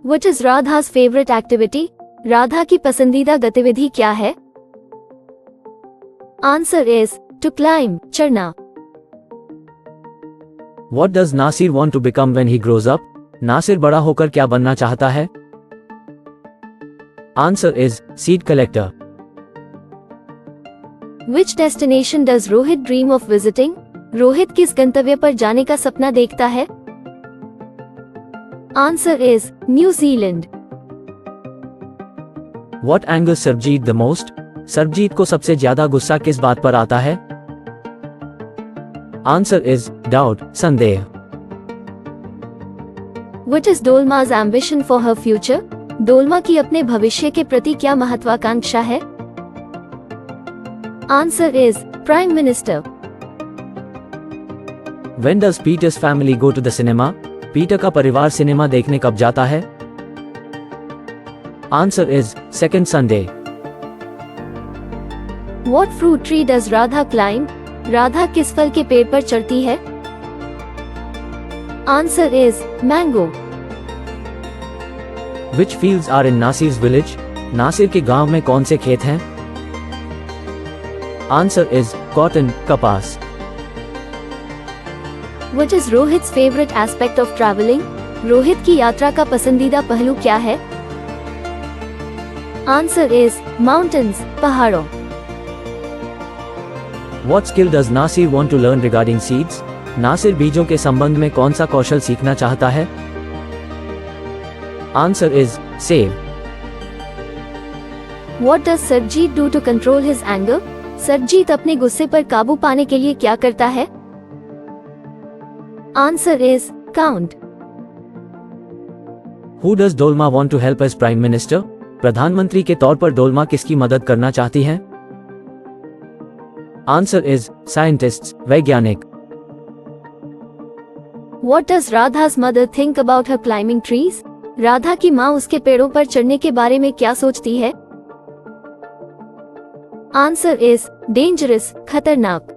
What is Radha's favorite activity? Radha की पसंदीदा गतिविधि क्या है? Answer is to climb, चढ़ना. What does Nasir want to become when he grows up? Nasir बड़ा होकर क्या बनना चाहता है? Answer is seed collector. Which destination does Rohit dream of visiting? Rohit किस गंतव्य पर जाने का सपना देखता है? Answer is New Zealand. What angers Sarabjit the most? Sarabjit को सबसे ज्यादा गुस्सा किस बात पर आता है? Answer is doubt, संदेह. What is Dolma's ambition for her future? Dolma की अपने भविष्य के प्रति क्या महत्वाकांक्षा है? Answer is Prime Minister. When does Peter's family go to the cinema? Peter का परिवार सिनेमा देखने कब जाता है? Answer is second Sunday. What fruit tree does Radha climb? Radha किस फल के पेड़ पर चढ़ती है? Answer is mango. Which fields are in Nasir's village? Nasir के गांव में कौन से खेत हैं? Answer is cotton, कपास. What is Rohit's favorite aspect of traveling? Rohit की यात्रा का पसंदीदा पहलू क्या है? Answer is mountains, पहाड़ों. What skill does Nasir want to learn regarding seeds? Nasir बीजों के संबंध में कौन सा कौशल सीखना चाहता है? Answer is save. What does Sarabjit do to control his anger? Sarabjit अपने गुस्से पर काबू पाने के लिए क्या करता है? Answer is count. Who does Dolma want to help as Prime Minister? प्रधानमंत्री के तौर पर डोलमा किसकी मदद करना चाहती हैं? Answer is scientists, वैज्ञानिक. What does Radha's mother think about her climbing trees? Radha की माँ उसके पेड़ों पर चढ़ने के बारे में क्या सोचती है? Answer is dangerous, खतरनाक.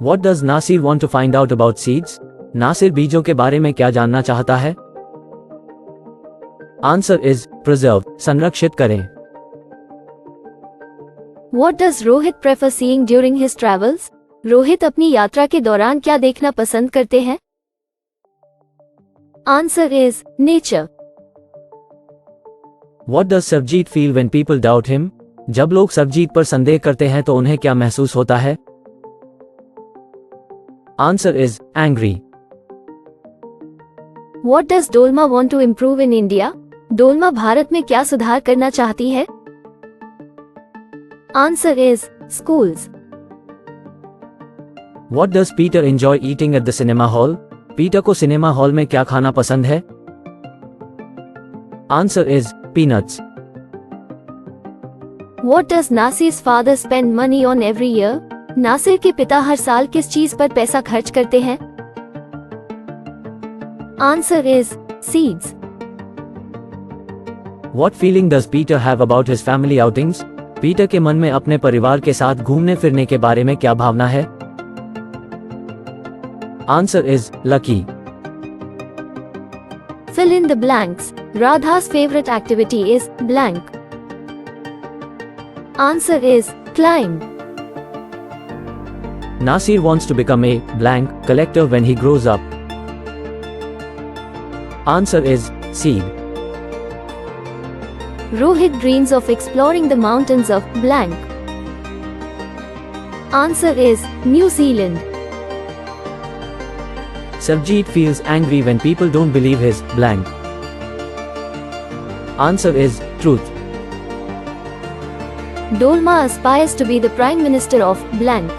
What does Nasir want to find out about seeds? Nasir बीजों के बारे में क्या जानना चाहता है? Answer is preserve, संरक्षित करें. What does Rohit prefer seeing during his travels? Rohit अपनी यात्रा के दौरान क्या देखना पसंद करते हैं? Answer is nature. What does Sarabjit feel when people doubt him? जब लोग सरबजीत पर संदेह करते हैं तो उन्हें क्या महसूस होता है? Answer is angry. What does Dolma want to improve in India? Dolma Bharat में क्या सुधार करना चाहती है? Answer is schools. What does Peter enjoy eating at the cinema hall? Peter को सिनेमा हॉल में क्या खाना पसंद है? Answer is peanuts. What does Nasir's father spend money on every year? Nasir के पिता हर साल किस चीज पर पैसा खर्च करते हैं? Answer is seeds. What feeling does Peter have about his family outings? Peter के मन में अपने परिवार के साथ घूमने फिरने के बारे में क्या भावना है? Answer is lucky. Fill in the blanks. Radha's favorite activity is blank. Answer is climb. Nasir wants to become a blank collector when he grows up. Answer is seed. Rohit dreams of exploring the mountains of blank. Answer is New Zealand. Sarabjit feels angry when people don't believe his blank. Answer is truth. Dolma aspires to be the Prime Minister of blank.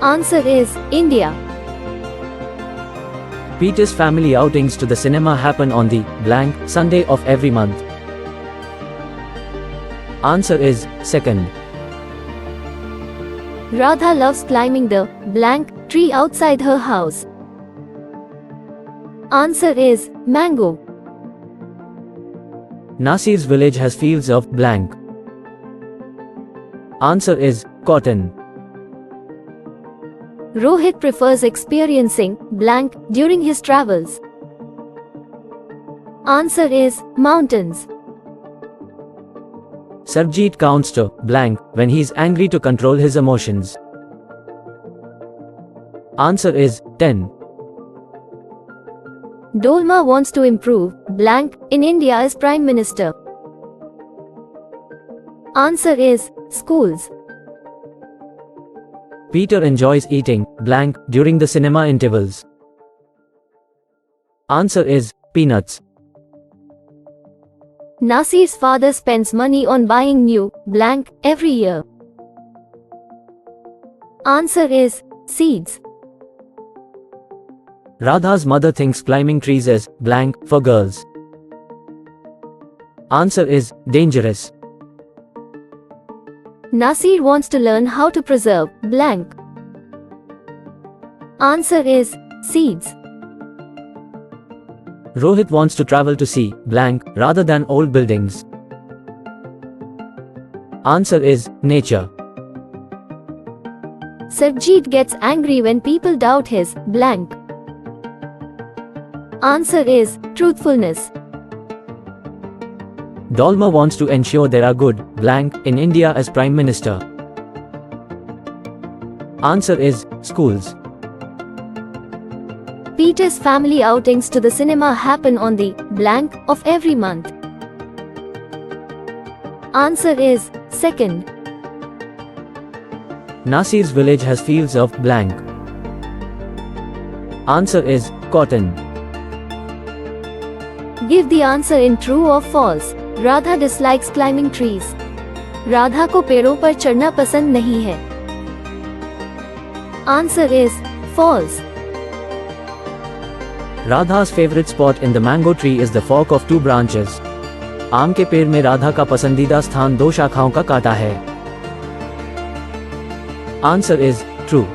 Answer is India. Peter's family outings to the cinema happen on the blank Sunday of every month. Answer is second. Radha loves climbing the blank tree outside her house. Answer is mango. Nasir's village has fields of blank. Answer is cotton. Rohit prefers experiencing blank during his travels. Answer is mountains. Sarabjit counts to blank when he is angry to control his emotions. Answer is 10. Dolma wants to improve blank in India as Prime Minister. Answer is schools. Peter enjoys eating blank during the cinema intervals. Answer is peanuts. Nasir's father spends money on buying new blank every year. Answer is seeds. Radha's mother thinks climbing trees is blank for girls. Answer is dangerous. Nasir wants to learn how to preserve blank. Answer is seeds. Rohit wants to travel to see blank rather than old buildings. Answer is nature. Sarabjit gets angry when people doubt his blank. Answer is truthfulness. Dolma wants to ensure there are good blank in India as Prime Minister. Answer is schools. Peter's family outings to the cinema happen on the blank of every month. Answer is second. Nasir's village has fields of blank. Answer is cotton. Give the answer in true or false. Radha dislikes climbing trees. Radha को पेड़ों पर चढ़ना पसंद नहीं है. Answer is false. Radha's favorite spot in the mango tree is the fork of two branches. आम के पेड़ में राधा का पसंदीदा स्थान दो शाखाओं का कांटा है. Answer is true.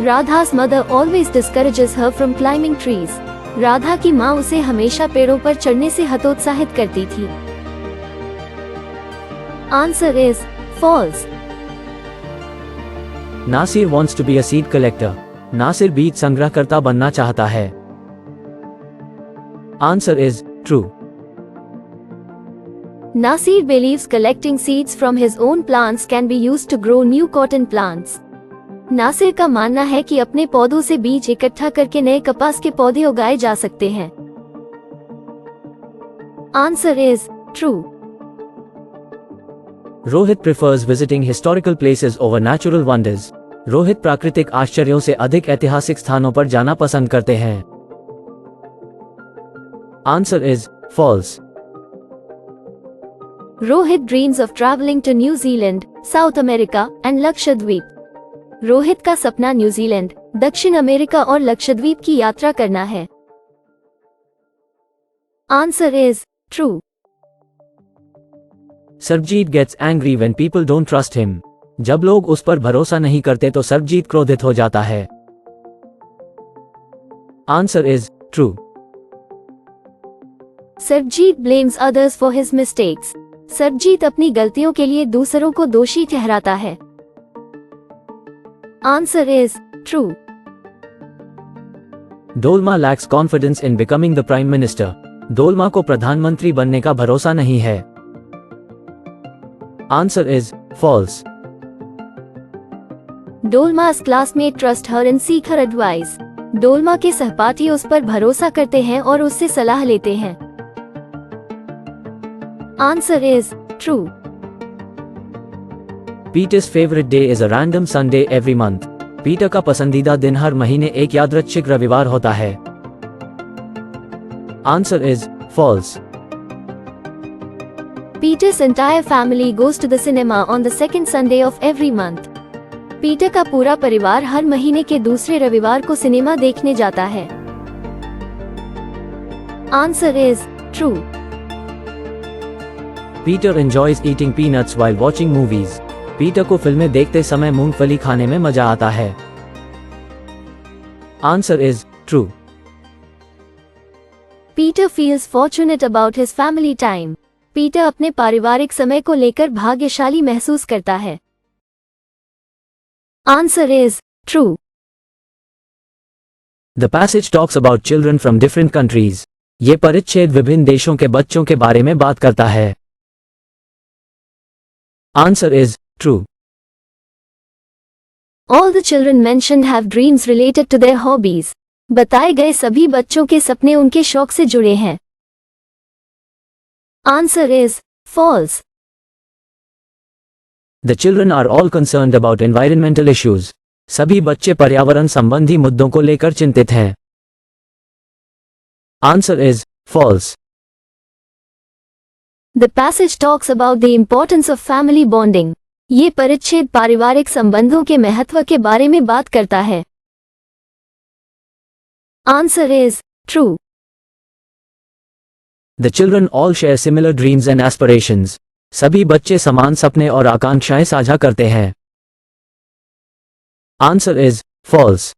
Radha's mother always discourages her from climbing trees. Radha की माँ उसे हमेशा पेड़ों पर चढ़ने से हतोत्साहित करती थी. Answer is false. Nasir wants to be a seed collector. Nasir बीज संग्रहकर्ता बनना चाहता है. Answer is true. Nasir believes collecting seeds from his own plants can be used to grow new cotton plants. Nasir का मानना है कि अपने पौधों से बीज इकट्ठा करके नए कपास के पौधे उगाए जा सकते हैं. Answer is true. Rohit prefers visiting historical places over natural wonders. Rohit प्राकृतिक आश्चर्यों से अधिक ऐतिहासिक स्थानों पर जाना पसंद करते हैं. Answer is false. Rohit dreams of traveling to New Zealand, South America and Lakshadweep. Rohit का सपना न्यूजीलैंड, दक्षिण अमेरिका और लक्षद्वीप की यात्रा करना है. Answer is true. Sarabjit gets angry when people don't trust him. जब लोग उस पर भरोसा नहीं करते तो सरबजीत क्रोधित हो जाता है. Answer is true. Sarabjit blames others for his mistakes. Sarabjit अपनी गलतियों के लिए दूसरों को दोषी ठहराता है. Answer is true. Dolma lacks confidence in becoming the Prime Minister. Dolma को प्रधानमंत्री बनने का भरोसा नहीं है. Answer is false. Dolma's classmate trust her and seek her advice. Dolma के सहपाठी उस पर भरोसा करते हैं और उससे सलाह लेते हैं. Answer is true. Peter's favorite day is a random Sunday every month. Peter का पसंदीदा दिन हर महीने एक यादृच्छिक रविवार होता है. Answer is false. Peter's entire family goes to the cinema on the second Sunday of every month. Peter का पूरा परिवार हर महीने के दूसरे रविवार को सिनेमा देखने जाता है. Answer is true. Peter enjoys eating peanuts while watching movies. Peter को फिल्में देखते समय मूंगफली खाने में मजा आता है. Answer is true. Peter feels fortunate about his family time. Peter अपने पारिवारिक समय को लेकर भाग्यशाली महसूस करता है. Answer is true. The passage talks about children from different countries. ये परिच्छेद विभिन्न देशों के बच्चों के बारे में बात करता है. Answer is true. All the children mentioned have dreams related to their hobbies. बताए गए सभी बच्चों के सपने उनके शौक से जुड़े हैं. Answer is false. The children are all concerned about environmental issues. सभी बच्चे पर्यावरण संबंधी मुद्दों को लेकर चिंतित हैं. Answer is false. The passage talks about the importance of family bonding. ये परिच्छेद पारिवारिक संबंधों के महत्व के बारे में बात करता है. Answer is true. The children all share similar dreams and aspirations. सभी बच्चे समान सपने और आकांक्षाएं साझा करते हैं. Answer is false.